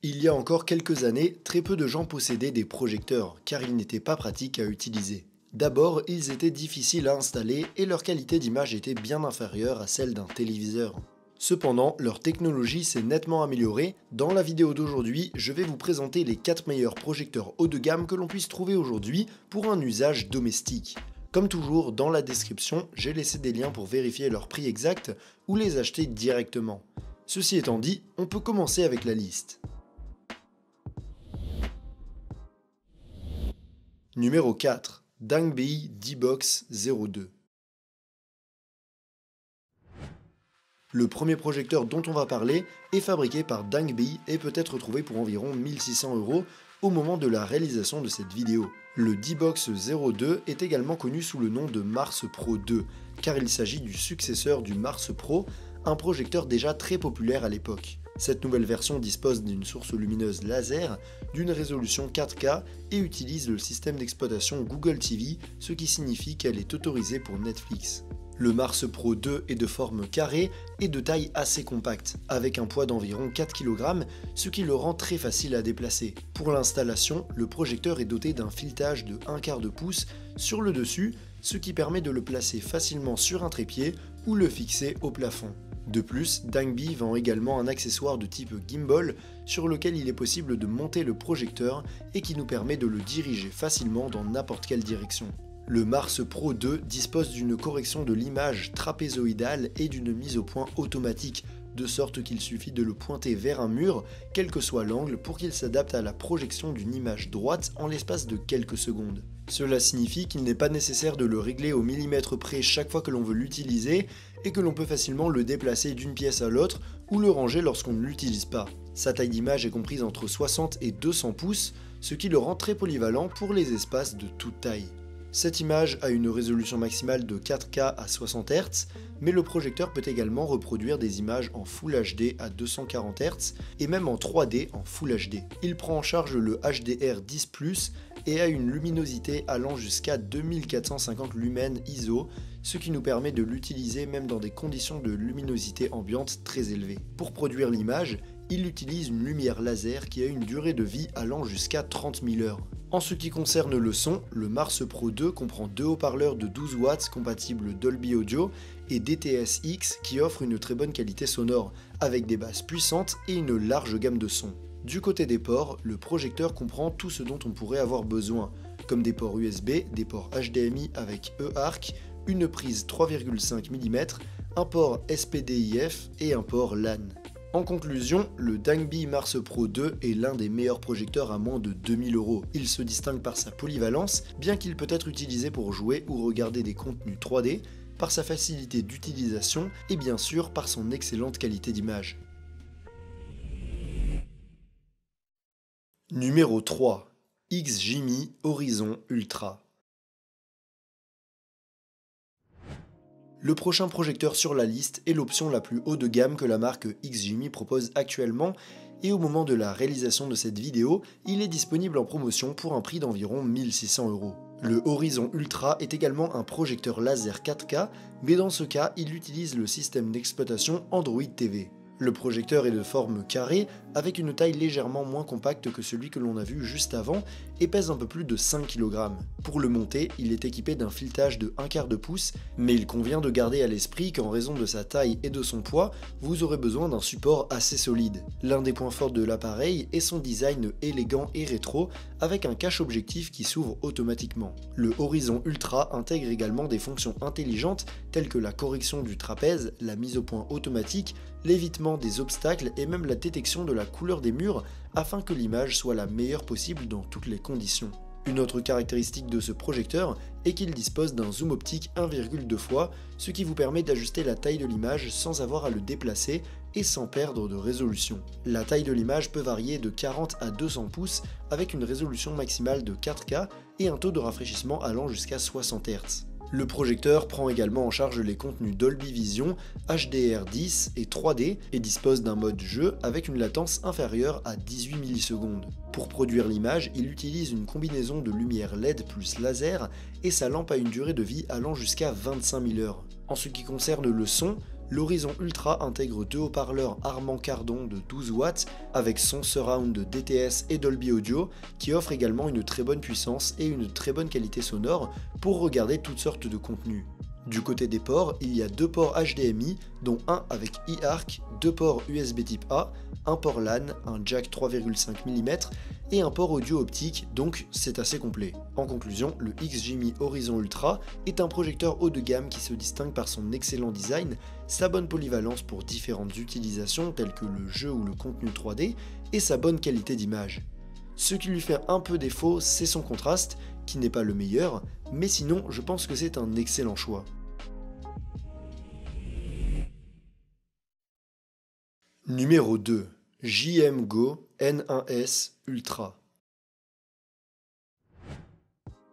Il y a encore quelques années, très peu de gens possédaient des projecteurs, car ils n'étaient pas pratiques à utiliser. D'abord, ils étaient difficiles à installer et leur qualité d'image était bien inférieure à celle d'un téléviseur. Cependant, leur technologie s'est nettement améliorée. Dans la vidéo d'aujourd'hui, je vais vous présenter les 4 meilleurs projecteurs haut de gamme que l'on puisse trouver aujourd'hui pour un usage domestique. Comme toujours, dans la description, j'ai laissé des liens pour vérifier leur prix exact ou les acheter directement. Ceci étant dit, on peut commencer avec la liste. Numéro 4. Dangbei D-Box 02. Le premier projecteur dont on va parler est fabriqué par Dangbei et peut être trouvé pour environ 1600 € au moment de la réalisation de cette vidéo. Le D-Box 02 est également connu sous le nom de Mars Pro 2, car il s'agit du successeur du Mars Pro, un projecteur déjà très populaire à l'époque. Cette nouvelle version dispose d'une source lumineuse laser, d'une résolution 4K et utilise le système d'exploitation Google TV, ce qui signifie qu'elle est autorisée pour Netflix. Le Mars Pro 2 est de forme carrée et de taille assez compacte, avec un poids d'environ 4 kg, ce qui le rend très facile à déplacer. Pour l'installation, le projecteur est doté d'un filetage de 1/4 de pouce sur le dessus, ce qui permet de le placer facilement sur un trépied ou le fixer au plafond. De plus, Dangbei vend également un accessoire de type gimbal sur lequel il est possible de monter le projecteur et qui nous permet de le diriger facilement dans n'importe quelle direction. Le Mars Pro 2 dispose d'une correction de l'image trapézoïdale et d'une mise au point automatique, de sorte qu'il suffit de le pointer vers un mur, quel que soit l'angle, pour qu'il s'adapte à la projection d'une image droite en l'espace de quelques secondes. Cela signifie qu'il n'est pas nécessaire de le régler au millimètre près chaque fois que l'on veut l'utiliser et que l'on peut facilement le déplacer d'une pièce à l'autre ou le ranger lorsqu'on ne l'utilise pas. Sa taille d'image est comprise entre 60 et 200 pouces, ce qui le rend très polyvalent pour les espaces de toute taille. Cette image a une résolution maximale de 4K à 60 Hz, mais le projecteur peut également reproduire des images en Full HD à 240 Hz et même en 3D en Full HD. Il prend en charge le HDR10+, et a une luminosité allant jusqu'à 2450 lumens ISO, ce qui nous permet de l'utiliser même dans des conditions de luminosité ambiante très élevées. Pour produire l'image, il utilise une lumière laser qui a une durée de vie allant jusqu'à 30 000 heures. En ce qui concerne le son, le Mars Pro 2 comprend 2 haut-parleurs de 12 watts compatibles Dolby Audio et DTS-X qui offrent une très bonne qualité sonore, avec des basses puissantes et une large gamme de sons. Du côté des ports, le projecteur comprend tout ce dont on pourrait avoir besoin, comme des ports USB, des ports HDMI avec eARC, une prise 3,5 mm, un port SPDIF et un port LAN. En conclusion, le Dangbei Mars Pro 2 est l'un des meilleurs projecteurs à moins de 2000 €. Il se distingue par sa polyvalence, bien qu'il peut être utilisé pour jouer ou regarder des contenus 3D, par sa facilité d'utilisation et bien sûr par son excellente qualité d'image. Numéro 3. XGIMI Horizon Ultra. Le prochain projecteur sur la liste est l'option la plus haut de gamme que la marque XGIMI propose actuellement et au moment de la réalisation de cette vidéo, il est disponible en promotion pour un prix d'environ 1600 €. Le Horizon Ultra est également un projecteur laser 4K, mais dans ce cas, il utilise le système d'exploitation Android TV. Le projecteur est de forme carrée, avec une taille légèrement moins compacte que celui que l'on a vu juste avant, et pèse un peu plus de 5 kg. Pour le monter, il est équipé d'un filetage de 1/4 de pouce, mais il convient de garder à l'esprit qu'en raison de sa taille et de son poids, vous aurez besoin d'un support assez solide. L'un des points forts de l'appareil est son design élégant et rétro, avec un cache-objectif qui s'ouvre automatiquement. Le Horizon Ultra intègre également des fonctions intelligentes telles que la correction du trapèze, la mise au point automatique, l'évitement des obstacles et même la détection de la couleur des murs afin que l'image soit la meilleure possible dans toutes les conditions. Une autre caractéristique de ce projecteur est qu'il dispose d'un zoom optique 1,2 fois, ce qui vous permet d'ajuster la taille de l'image sans avoir à le déplacer et sans perdre de résolution. La taille de l'image peut varier de 40 à 200 pouces avec une résolution maximale de 4K et un taux de rafraîchissement allant jusqu'à 60 Hz. Le projecteur prend également en charge les contenus Dolby Vision, HDR10 et 3D et dispose d'un mode jeu avec une latence inférieure à 18 millisecondes. Pour produire l'image, il utilise une combinaison de lumière LED plus laser et sa lampe a une durée de vie allant jusqu'à 25 000 heures. En ce qui concerne le son, l'Horizon Ultra intègre deux haut-parleurs Harman Kardon de 12 watts avec son surround DTS et Dolby Audio qui offrent également une très bonne puissance et une très bonne qualité sonore pour regarder toutes sortes de contenus. Du côté des ports, il y a deux ports HDMI, dont un avec eARC, deux ports USB type A, un port LAN, un jack 3,5 mm et un port audio optique, donc c'est assez complet. En conclusion, le XGMI Horizon Ultra est un projecteur haut de gamme qui se distingue par son excellent design, sa bonne polyvalence pour différentes utilisations telles que le jeu ou le contenu 3D et sa bonne qualité d'image. Ce qui lui fait un peu défaut, c'est son contraste, qui n'est pas le meilleur, mais sinon je pense que c'est un excellent choix. Numéro 2. JM Go N1S Ultra.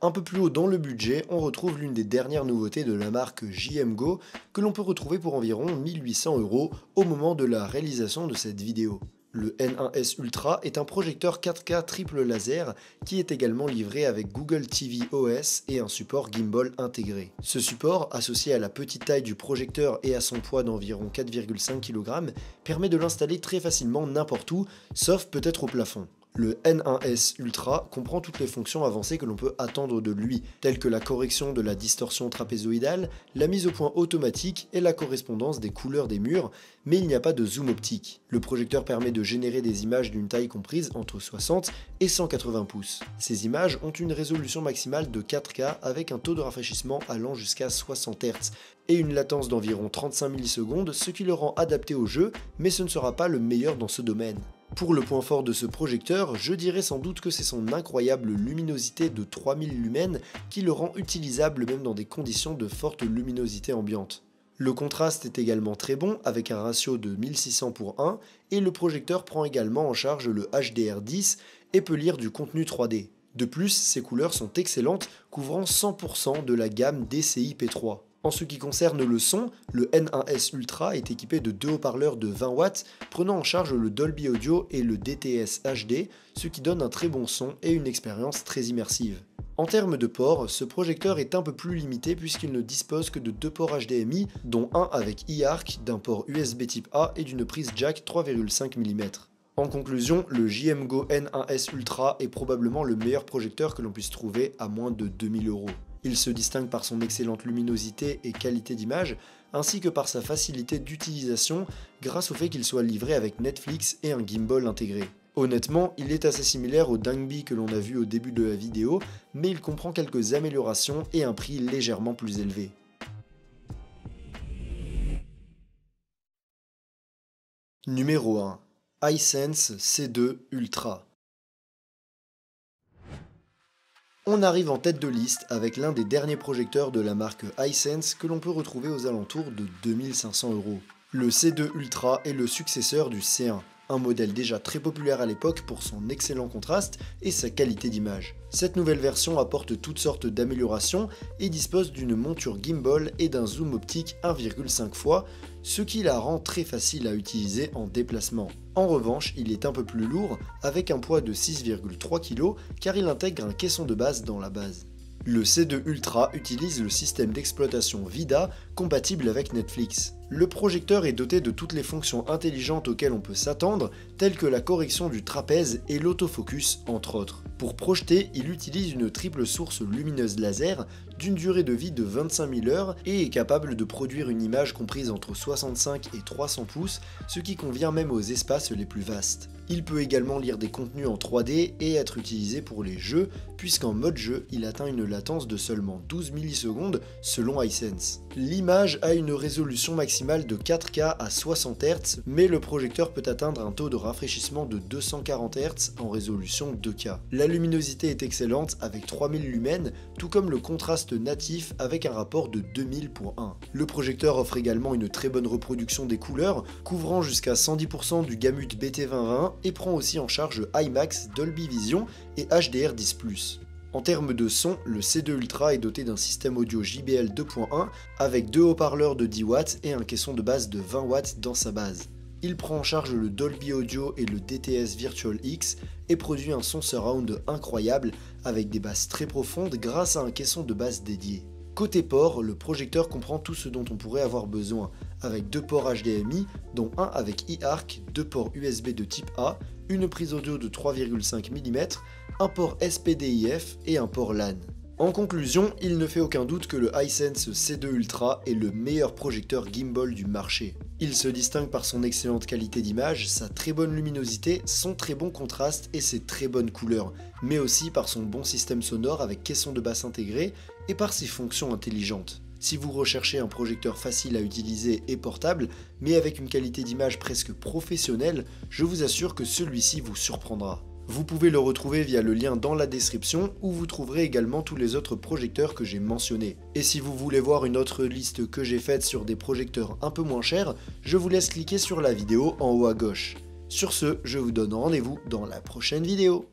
Un peu plus haut dans le budget, on retrouve l'une des dernières nouveautés de la marque JM Go que l'on peut retrouver pour environ 1800 € au moment de la réalisation de cette vidéo. Le N1S Ultra est un projecteur 4K triple laser qui est également livré avec Google TV OS et un support gimbal intégré. Ce support, associé à la petite taille du projecteur et à son poids d'environ 4,5 kg, permet de l'installer très facilement n'importe où, sauf peut-être au plafond. Le N1S Ultra comprend toutes les fonctions avancées que l'on peut attendre de lui, telles que la correction de la distorsion trapézoïdale, la mise au point automatique et la correspondance des couleurs des murs, mais il n'y a pas de zoom optique. Le projecteur permet de générer des images d'une taille comprise entre 60 et 180 pouces. Ces images ont une résolution maximale de 4K avec un taux de rafraîchissement allant jusqu'à 60 Hz et une latence d'environ 35 millisecondes, ce qui le rend adapté au jeu, mais ce ne sera pas le meilleur dans ce domaine. Pour le point fort de ce projecteur, je dirais sans doute que c'est son incroyable luminosité de 3000 lumens qui le rend utilisable même dans des conditions de forte luminosité ambiante. Le contraste est également très bon avec un ratio de 1600:1 et le projecteur prend également en charge le HDR10 et peut lire du contenu 3D. De plus, ses couleurs sont excellentes, couvrant 100% de la gamme DCI P3. En ce qui concerne le son, le N1S Ultra est équipé de deux haut-parleurs de 20 watts prenant en charge le Dolby Audio et le DTS HD, ce qui donne un très bon son et une expérience très immersive. En termes de ports, ce projecteur est un peu plus limité puisqu'il ne dispose que de deux ports HDMI, dont un avec eARC, d'un port USB type A et d'une prise jack 3,5 mm. En conclusion, le JM Go N1S Ultra est probablement le meilleur projecteur que l'on puisse trouver à moins de 2000 €. Il se distingue par son excellente luminosité et qualité d'image, ainsi que par sa facilité d'utilisation grâce au fait qu'il soit livré avec Netflix et un gimbal intégré. Honnêtement, il est assez similaire au Dangby que l'on a vu au début de la vidéo, mais il comprend quelques améliorations et un prix légèrement plus élevé. Numéro 1. Hisense C2 Ultra. On arrive en tête de liste avec l'un des derniers projecteurs de la marque Hisense que l'on peut retrouver aux alentours de 2500 €. Le C2 Ultra est le successeur du C1, un modèle déjà très populaire à l'époque pour son excellent contraste et sa qualité d'image. Cette nouvelle version apporte toutes sortes d'améliorations et dispose d'une monture gimbal et d'un zoom optique 1,5 fois, ce qui la rend très facile à utiliser en déplacement. En revanche, il est un peu plus lourd, avec un poids de 6,3 kg car il intègre un caisson de base dans la base. Le C2 Ultra utilise le système d'exploitation VIDAA compatible avec Netflix. Le projecteur est doté de toutes les fonctions intelligentes auxquelles on peut s'attendre, telles que la correction du trapèze et l'autofocus entre autres. Pour projeter, il utilise une triple source lumineuse laser d'une durée de vie de 25 000 heures et est capable de produire une image comprise entre 65 et 300 pouces, ce qui convient même aux espaces les plus vastes. Il peut également lire des contenus en 3D et être utilisé pour les jeux, puisqu'en mode jeu, il atteint une latence de seulement 12 millisecondes selon Hisense. L'image a une résolution maximale de 4K à 60 Hz, mais le projecteur peut atteindre un taux de rafraîchissement de 240 Hz en résolution 2K. La luminosité est excellente avec 3000 lumens, tout comme le contraste natif avec un rapport de 2000:1. Le projecteur offre également une très bonne reproduction des couleurs, couvrant jusqu'à 110% du gamut BT2020 et prend aussi en charge IMAX, Dolby Vision et HDR10+. En termes de son, le C2 Ultra est doté d'un système audio JBL 2.1 avec deux haut-parleurs de 10 watts et un caisson de base de 20 watts dans sa base. Il prend en charge le Dolby Audio et le DTS Virtual X et produit un son surround incroyable avec des basses très profondes grâce à un caisson de basse dédié. Côté port, le projecteur comprend tout ce dont on pourrait avoir besoin, avec 2 ports HDMI, dont un avec eARC, 2 ports USB de type A, une prise audio de 3,5 mm, un port SPDIF et un port LAN. En conclusion, il ne fait aucun doute que le Hisense C2 Ultra est le meilleur projecteur gimbal du marché. Il se distingue par son excellente qualité d'image, sa très bonne luminosité, son très bon contraste et ses très bonnes couleurs, mais aussi par son bon système sonore avec caisson de basse intégré et par ses fonctions intelligentes. Si vous recherchez un projecteur facile à utiliser et portable, mais avec une qualité d'image presque professionnelle, je vous assure que celui-ci vous surprendra. Vous pouvez le retrouver via le lien dans la description où vous trouverez également tous les autres projecteurs que j'ai mentionnés. Et si vous voulez voir une autre liste que j'ai faite sur des projecteurs un peu moins chers, je vous laisse cliquer sur la vidéo en haut à gauche. Sur ce, je vous donne rendez-vous dans la prochaine vidéo.